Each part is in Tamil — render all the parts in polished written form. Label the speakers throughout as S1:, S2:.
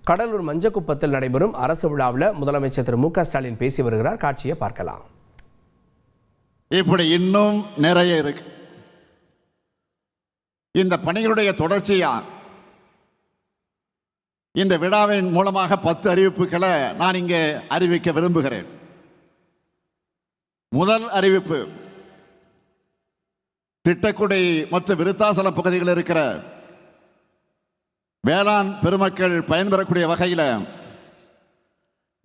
S1: கடலூர் மஞ்சக்குப்பத்தில் நடைபெறும் அரசு விழாவில் முதலமைச்சர் திரு மு க ஸ்டாலின் பேசி வருகிறார். காட்சியை பார்க்கலாம்.
S2: இப்படி இன்னும் நிறைய இருக்கு. இந்த பணிகளுடைய தொடர்ச்சியா இந்த விழாவின் மூலமாக 10 அறிவிப்புகளை நான் இங்கே அறிவிக்க விரும்புகிறேன். முதல் அறிவிப்பு, திட்டக்குடி மற்றும் விருத்தாசலம் பகுதிகளில் இருக்கிற வேளாண் பெருமக்கள் பயன்பெறக்கூடிய வகையில்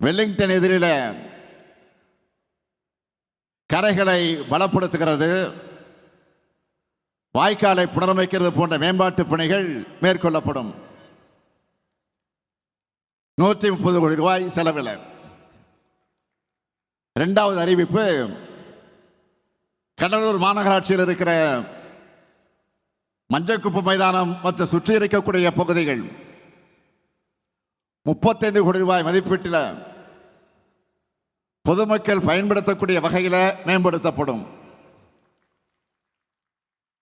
S2: வெல்லிங்டன் எதிரில கரைகளை பலப்படுத்துகிறது, வாய்க்காலை புனரமைக்கிறது போன்ற மேம்பாட்டு பணிகள் மேற்கொள்ளப்படும். 130 கோடி ரூபாய் செலவில். இரண்டாவது அறிவிப்பு, கடலூர் மாநகராட்சியில் இருக்கிற மஞ்சக்குப்பு மைதானம் மற்றும் சுற்றி இருக்கக்கூடிய பகுதிகள் 35 கோடி ரூபாய் மதிப்பீட்டில் பொதுமக்கள் பயன்படுத்தக்கூடிய வகையில் மேம்படுத்தப்படும்.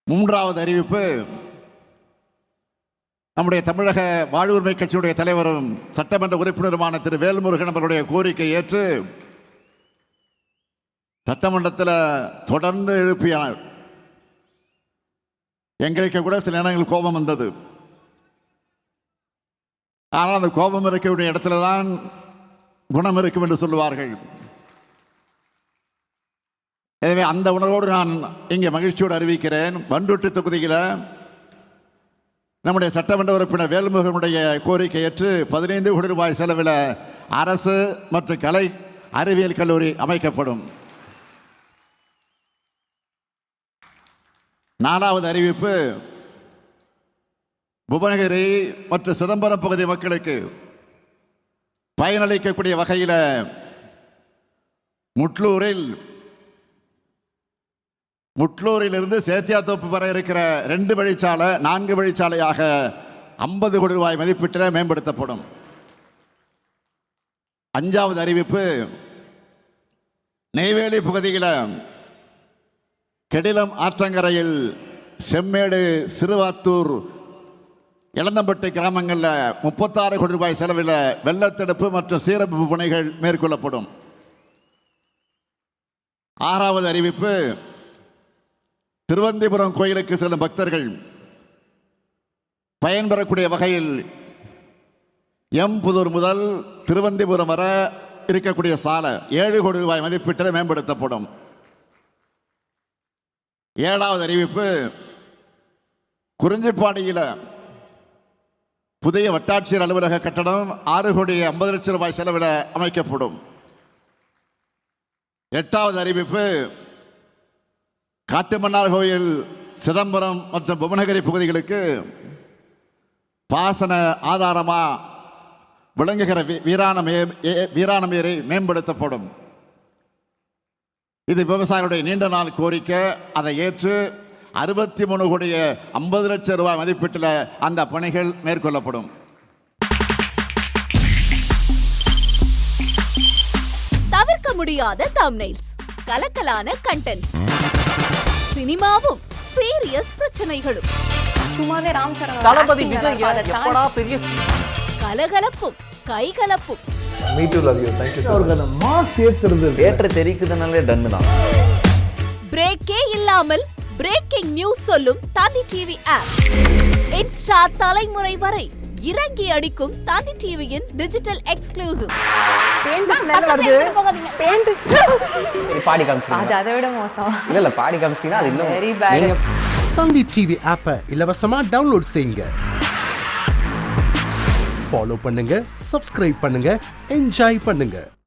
S2: மூன்றாவது அறிவிப்பு, நம்முடைய தமிழக வாழ்வுரிமை கட்சியுடைய தலைவரும் சட்டமன்ற உறுப்பினருமான திரு வேல்முருகன் அவருடைய கோரிக்கை ஏற்று சட்டமன்றத்தில் தொடர்ந்து எழுப்பினார். எங்களுக்கு கூட சில நேரங்கள் கோபம் வந்தது. ஆனால் அந்த கோபம் இருக்கக்கூடிய இடத்துல தான் குணம் இருக்கும் என்று சொல்லுவார்கள். எனவே அந்த உணர்வோடு நான் இங்கே மகிழ்ச்சியோடு அறிவிக்கிறேன், பண்ருட்டி தொகுதியில் நம்முடைய சட்டமன்ற உறுப்பினர் வேல்முருகனுடைய கோரிக்கை ஏற்று 15 கோடி ரூபாய் செலவில் அரசு மற்றும் கலை அறிவியல் கல்லூரி அமைக்கப்படும். நாலாவது அறிவிப்பு, புவனகிரி மற்றும் சிதம்பரம் பகுதி மக்களுக்கு பயனளிக்கக்கூடிய வகையில் முட்லூரில் இருந்து சேத்தியாத்தோப்பு வரை இருக்கிற 2 வழிச்சாலை 4 வழிச்சாலையாக 50 கோடி ரூபாய் மதிப்பீட்டில் மேம்படுத்தப்படும். அஞ்சாவது அறிவிப்பு, நெய்வேலி பகுதியில் கெடிலம் ஆற்றங்கரையில் செம்மேடு, சிறுவாத்தூர், இளந்தம்பட்டி கிராமங்களில் 36 கோடி ரூபாய் செலவில் வெள்ளத்தடுப்பு மற்றும் சீரமைப்பு பணிகள் மேற்கொள்ளப்படும். ஆறாவது அறிவிப்பு, திருவந்திபுரம் கோயிலுக்கு செல்லும் பக்தர்கள் பயன்பெறக்கூடிய வகையில் எம்புதூர் முதல் திருவந்திபுரம் வரை இருக்கக்கூடிய சாலை 7 கோடி ரூபாய் மதிப்பீட்டில் மேம்படுத்தப்படும். ஏழாவது அறிவிப்பு, குறிஞ்சிப்பாடியில் புதிய வட்டாட்சியர் அலுவலக கட்டடம் 6 கோடி 50 லட்சம் ரூபாய் செலவில் அமைக்கப்படும். எட்டாவது அறிவிப்பு, காட்டுமன்னார் கோயில், சிதம்பரம் மற்றும் புவனகிரி பகுதிகளுக்கு பாசன ஆதாரமா விளங்குகிற வீராணம் ஏரி மேம்படுத்தப்படும். இது விவசாயிகளுடைய நீண்ட நாள் கோரிக்கை. அதை ஏற்று 63 கோடி 50 லட்சம் ரூபாய் மதிப்பீட்டில் அந்த பணிகள் மேற்கொள்ளப்படும்.
S3: தவிர்க்க முடியாத தம்ப்நெயில்ஸ், கலக்கலான கண்டென்ட்ஸ், சினிமாவும் சீரியஸ் பிரச்சனைகளும்,
S4: சும்மாவே ராம் சரண்
S5: தளபதி விஜய் எப்படா பெரிய
S3: கலகலப்பும் கைகலப்பும்,
S5: me too love you thank you
S6: அவர்களை மாஸ் ஏத்துறது
S5: ஏற்ற தெரிக்குதுனாலே டன் தான்.
S3: பிரேக்கே இல்லாமல் பிரேக்கிங் நியூஸ் சொல்லும் தந்தி டிவி ஆப். இன்ஸ்டா தலைமுறை வரை இறங்கி அடிக்கும் தந்தி டிவியின் டிஜிட்டல் எக்ஸ்க்ளூசிவ்.
S5: பாடி காமிச்சிங்க,
S4: அது அதை விட மோசம்.
S5: இல்ல பாடி காமிச்சிங்கன்னா அது இன்னும்
S4: வெரி பேட்.
S6: தந்தி டிவி ஆப்பை இலவசமா டவுன்லோட் செய்யுங்க, ஃபாலோ பண்ணுங்க, சப்ஸ்கிரைப் பண்ணுங்க, என்ஜாய் பண்ணுங்க.